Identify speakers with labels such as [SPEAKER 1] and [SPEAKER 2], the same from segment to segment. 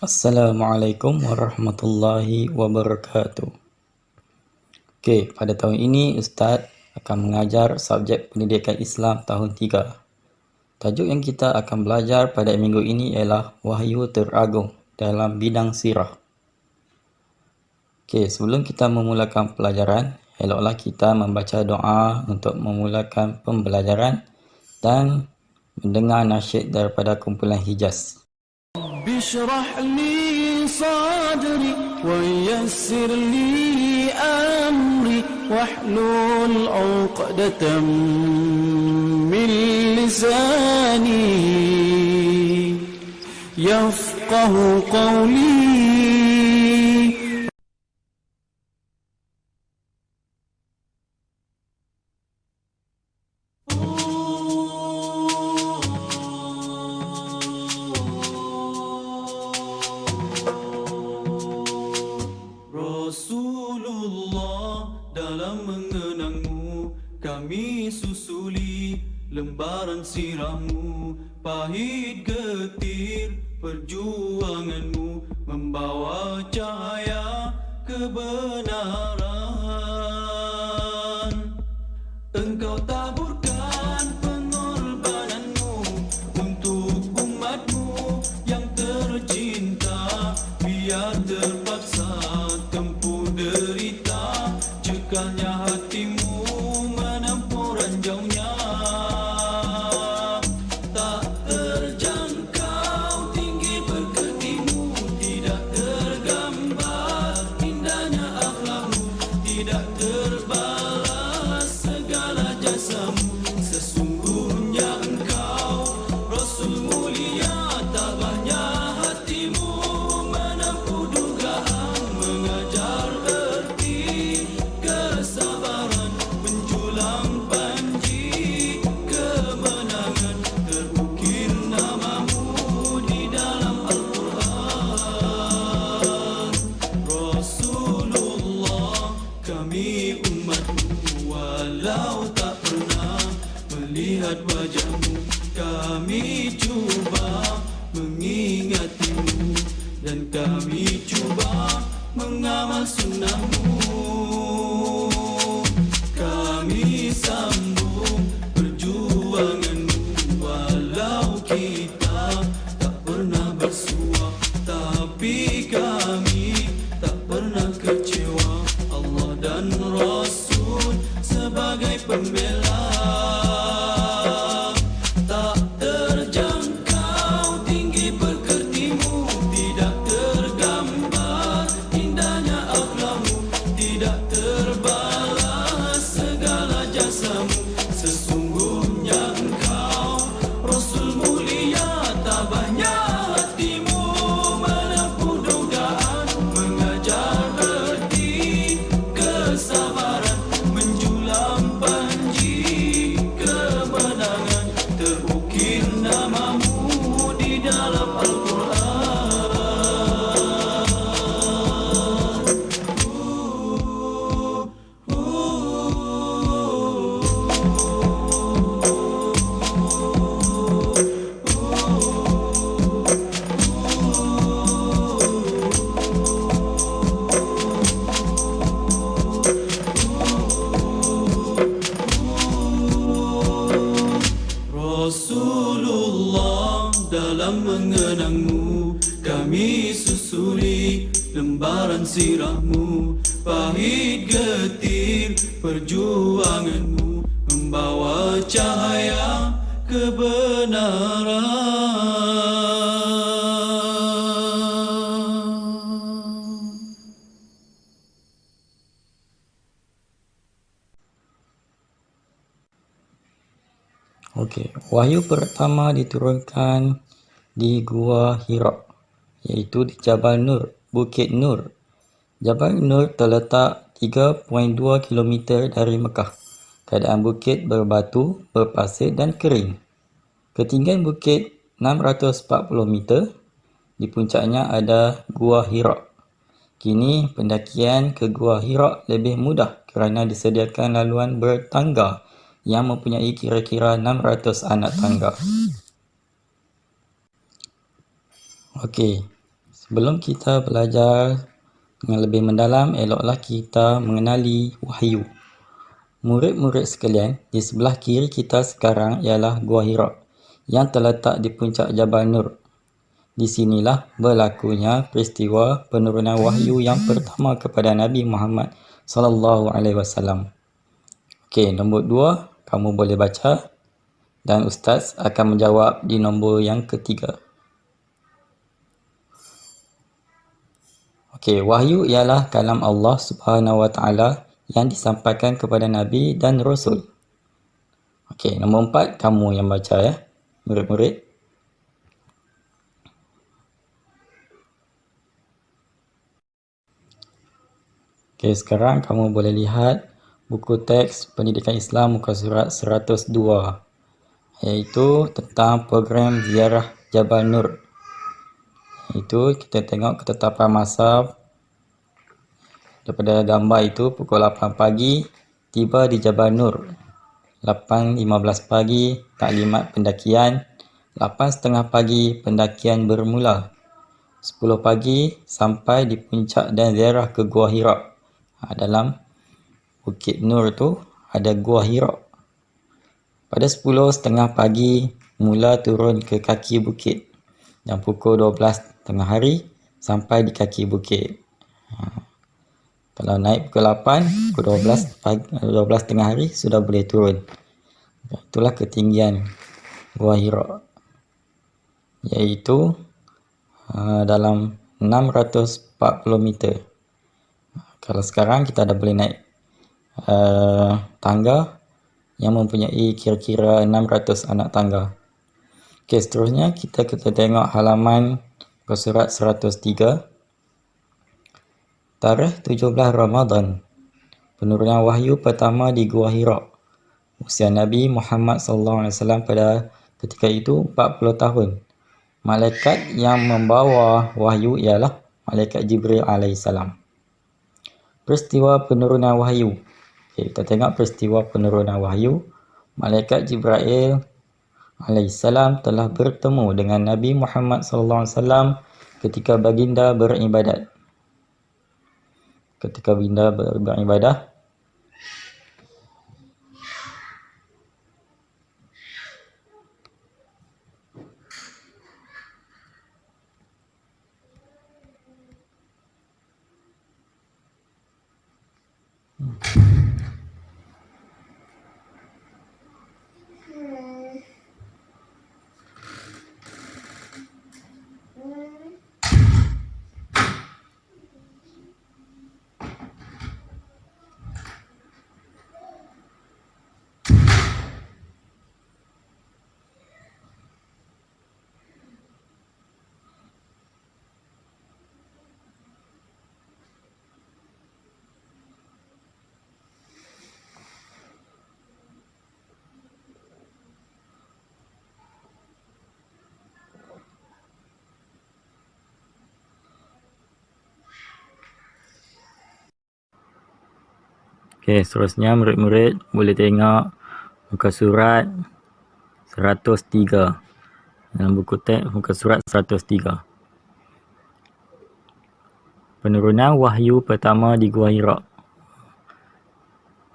[SPEAKER 1] Assalamualaikum warahmatullahi wabarakatuh. Okey, pada tahun ini Ustaz akan mengajar subjek Pendidikan Islam tahun 3. Tajuk yang kita akan belajar pada minggu ini ialah Wahyu Teragung dalam bidang sirah. Okey, sebelum kita memulakan pelajaran, eloklah kita membaca doa untuk memulakan pembelajaran dan mendengar nasyid daripada kumpulan Hijaz.
[SPEAKER 2] اشرح لي صدري ويسر لي أمري واحلل عقدة من لساني يفقه قولي. Rasulullah, dalam mengenangmu kami susuli lembaran sirahmu, pahit getir perjuanganmu membawa cahaya kebenaran. Engkau taburkan pengorbananmu untuk umatmu yang tercinta, biar terpaksa tempuh derita, cekalnya hatimu menempuh ranjaunya. Tak terjangkau tinggi perketimu, tidak tergambar indahnya akhlakmu, tidak terbalas segala jasamu. Sesungguhnya engkau Rasul mulia, tabahnya hatimu menempuh dugaan, mengajar erti kesabaran, menjulang panji kemenangan, terukir namamu di dalam Al-Quran. Rasulullah, kami umatmu, walau tak pernah melihat wajahmu, kami cuba mengingatimu dan kami cuba mengamal sunnahmu. Kami sambung perjuanganmu, walau kita tak pernah bersuah, tapi kami tak pernah kecewa. Allah dan Rasul sebagai pembela. Tak terjangkau tinggi perketimu, tidak tergambar indahnya akhlakmu, tidak terbalas segala jasamu. Sesungguhnya engkau Rasul mulia, tabahnya hatimu menempuh dugaan, mengajar erti kesabaran, menjulang panji kemenangan, terukir namamu di dalam Al-Quran. Rasulullah, dalam mengenangmu kami susuli lembaran sirahmu, pahit getir perjuanganmu membawa cahaya kebenaran.
[SPEAKER 1] Okey, wahyu pertama diturunkan di Gua Hira, iaitu di Jabal Nur, Bukit Nur. Jabal Nur terletak 3.2 km dari Mekah. Keadaan bukit berbatu, berpasir dan kering. Ketinggian bukit 640 meter. Di puncaknya ada Gua Hira. Kini pendakian ke Gua Hira lebih mudah kerana disediakan laluan bertangga yang mempunyai kira-kira 600 anak tangga. Okey, Sebelum kita belajar dengan lebih mendalam, eloklah kita mengenali wahyu. Murid-murid sekalian, di sebelah kiri kita sekarang ialah Gua Hira yang terletak di puncak Jabal Nur. Di sinilah berlakunya peristiwa penurunan wahyu yang pertama kepada Nabi Muhammad sallallahu alaihi wasallam. Okey, nombor 2 kamu boleh baca dan ustaz akan menjawab di nombor yang ketiga. Okey, wahyu ialah kalam Allah Subhanahu wa taala yang disampaikan kepada Nabi dan Rasul. Okey, nombor 4 kamu yang baca ya, murid-murid. Okey, sekarang kamu boleh lihat buku teks Pendidikan Islam muka surat 102, iaitu tentang program ziarah Jabal Nur. Itu kita tengok ketetapan masa daripada gambar itu pukul 8 pagi tiba di Jabal Nur. 8.15 pagi taklimat pendakian. 8.30 pagi pendakian bermula. 10 pagi sampai di puncak dan ziarah ke Gua Hira. Dalam Bukit Nur tu ada Gua Hira. Pada 10.30 pagi mula turun ke kaki bukit dan pukul 12 tengah hari sampai di kaki bukit. Kalau naik pukul 8, pukul 12 pagi, 12 tengah hari sudah boleh turun. Itulah ketinggian Gua Hira, iaitu dalam 640 meter. Kalau sekarang kita dah boleh naik tangga yang mempunyai kira-kira 600 anak tangga. Okey, seterusnya kita tengok halaman surat 103. Tarikh 17 Ramadan. Penurunan wahyu pertama di Gua Hira. Usia Nabi Muhammad SAW pada ketika itu 40 tahun. Malaikat yang membawa wahyu ialah Malaikat Jibril alaihissalam. Peristiwa penurunan wahyu. Okay, kita tengok peristiwa penurunan wahyu. Malaikat Jibril alaihissalam telah bertemu dengan Nabi Muhammad SAW ketika baginda beribadat. Ketika baginda beribadah, okey, seterusnya murid-murid boleh tengok muka surat 103. Dalam buku teks muka surat 103. Penurunan wahyu pertama di Gua Hira.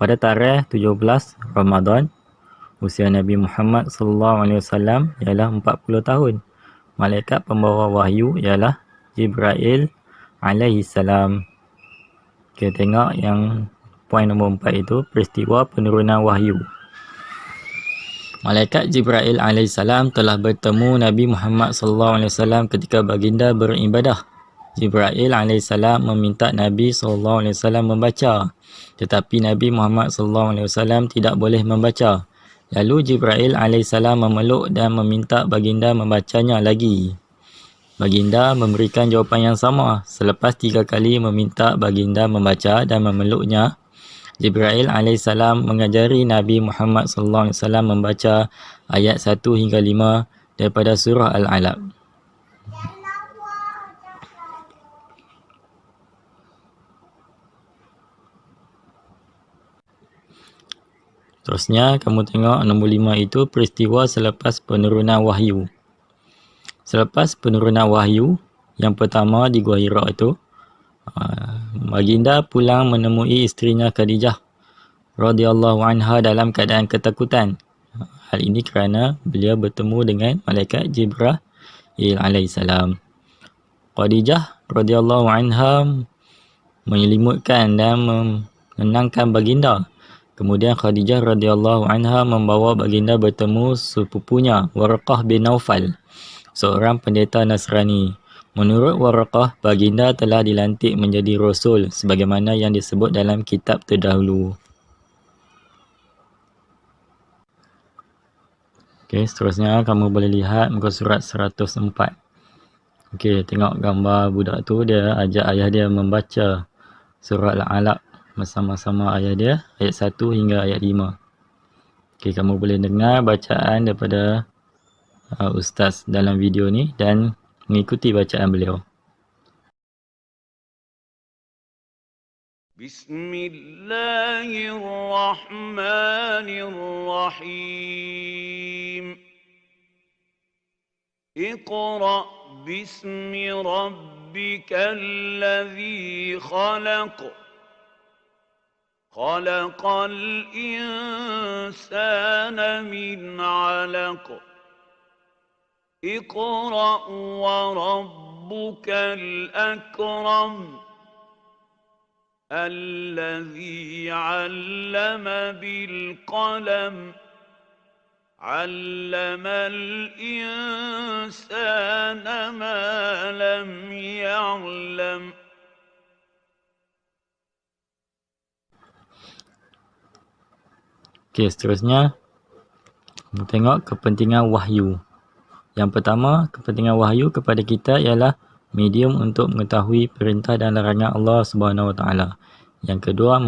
[SPEAKER 1] Pada tarikh 17 Ramadan, usia Nabi Muhammad SAW ialah 40 tahun. Malaikat pembawa wahyu ialah Jibril alaihissalam. Kita tengok yang poin nombor 4 itu peristiwa penurunan wahyu. Malaikat Jibril alaihissalam telah bertemu Nabi Muhammad SAW ketika baginda beribadah. Jibril alaihissalam meminta Nabi SAW membaca, tetapi Nabi Muhammad SAW tidak boleh membaca. Lalu Jibril alaihissalam memeluk dan meminta baginda membacanya lagi. Baginda memberikan jawapan yang sama. Selepas 3 kali meminta baginda membaca dan memeluknya, Jibril alaihissalam mengajari Nabi Muhammad SAW membaca ayat 1 hingga 5 daripada surah Al-Alaq. Terusnya kamu tengok nombor 5 itu peristiwa selepas penurunan wahyu. Selepas penurunan wahyu, Yang pertama di Gua Hira itu, baginda pulang menemui isterinya Khadijah radhiyallahu anha dalam keadaan ketakutan. Hal ini kerana beliau bertemu dengan malaikat Jibril alaihissalam. Khadijah radhiyallahu anha menyelimutkan dan menenangkan baginda. Kemudian Khadijah radhiyallahu anha membawa baginda bertemu sepupunya Warqah bin Naufal, seorang pendeta Nasrani. Menurut Warqah, baginda telah dilantik menjadi rasul sebagaimana yang disebut dalam kitab terdahulu. Okey, seterusnya kamu boleh lihat muka surat 104. Okey, tengok gambar budak tu, dia ajak ayah dia membaca surah Al-Alaq bersama-sama ayah dia, ayat 1 hingga ayat 5. Okey, kamu boleh dengar bacaan daripada ustaz dalam video ni dan mengikuti bacaan beliau.
[SPEAKER 3] Bismillahirrahmanirrahim. Iqra' bismi rabbikal ladzi khalaq. Khalaqal insana min 'alaq. Iqra' wa rabbukal akram. الذي علم بالقلم علم الإنسان ما لم يعلم.
[SPEAKER 1] Okey, seterusnya kita tengok kepentingan wahyu. Yang pertama, kepentingan wahyu kepada kita ialah medium untuk mengetahui perintah dan larangan Allah Subhanahu Wa Taala. Yang kedua,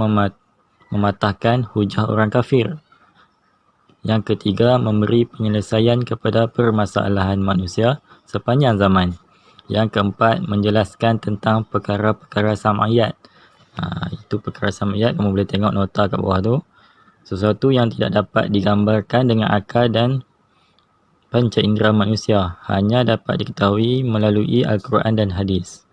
[SPEAKER 1] mematahkan hujah orang kafir. Yang ketiga, memberi penyelesaian kepada permasalahan manusia sepanjang zaman. Yang keempat, menjelaskan tentang perkara-perkara sam'iyat. Itu perkara sam'iyat, kamu boleh tengok nota kat bawah tu. Sesuatu yang tidak dapat digambarkan dengan akal dan panca indera manusia, hanya dapat diketahui melalui Al-Quran dan hadis.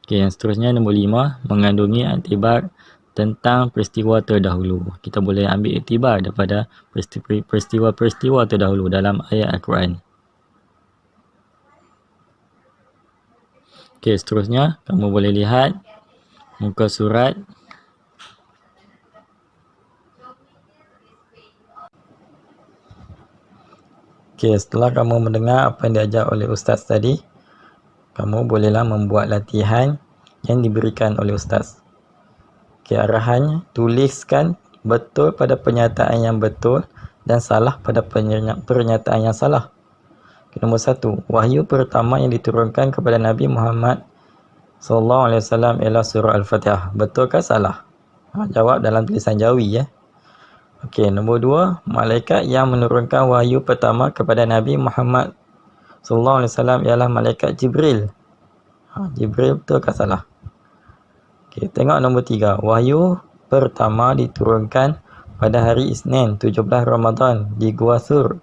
[SPEAKER 1] Okey, yang seterusnya nombor 5, mengandungi iktibar tentang peristiwa terdahulu. Kita boleh ambil iktibar daripada peristiwa-peristiwa terdahulu dalam ayat Al-Quran. Okey, seterusnya kamu boleh lihat muka surat 1. Okey, setelah kamu mendengar apa yang diajar oleh ustaz tadi, kamu bolehlah membuat latihan yang diberikan oleh ustaz. Okey, arahannya, tuliskan betul pada pernyataan yang betul dan salah pada pernyataan yang salah. Okey, nombor 1, wahyu pertama yang diturunkan kepada Nabi Muhammad SAW ialah surah Al-Fatihah. Betul ke salah? Jawab dalam tulisan Jawi ya. Okey, nombor 2, malaikat yang menurunkan wahyu pertama kepada Nabi Muhammad SAW ialah malaikat Jibril. Jibril betul ke salah? Okey, tengok nombor 3, wahyu pertama diturunkan pada hari Isnin 17 Ramadan di Gua Sur.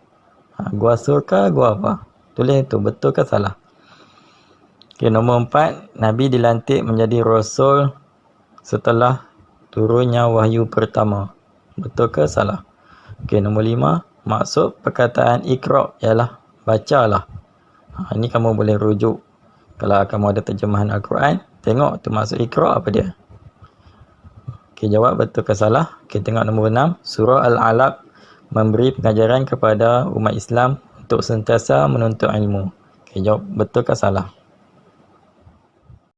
[SPEAKER 1] Gua Sur ke Gua apa? Tulis itu, betul ke salah? Okey, nombor 4, Nabi dilantik menjadi Rasul setelah turunnya wahyu pertama. Betul ke salah? Okey, nombor 5, maksud perkataan Iqra' ialah bacalah. Ini kamu boleh rujuk. Kalau kamu ada terjemahan Al-Quran, tengok tu maksud Iqra' apa dia. Okey, jawab betul ke salah? Okey, tengok nombor 6, surah Al-Alaq memberi pengajaran kepada umat Islam untuk sentiasa menuntut ilmu. Okey, jawab betul ke salah?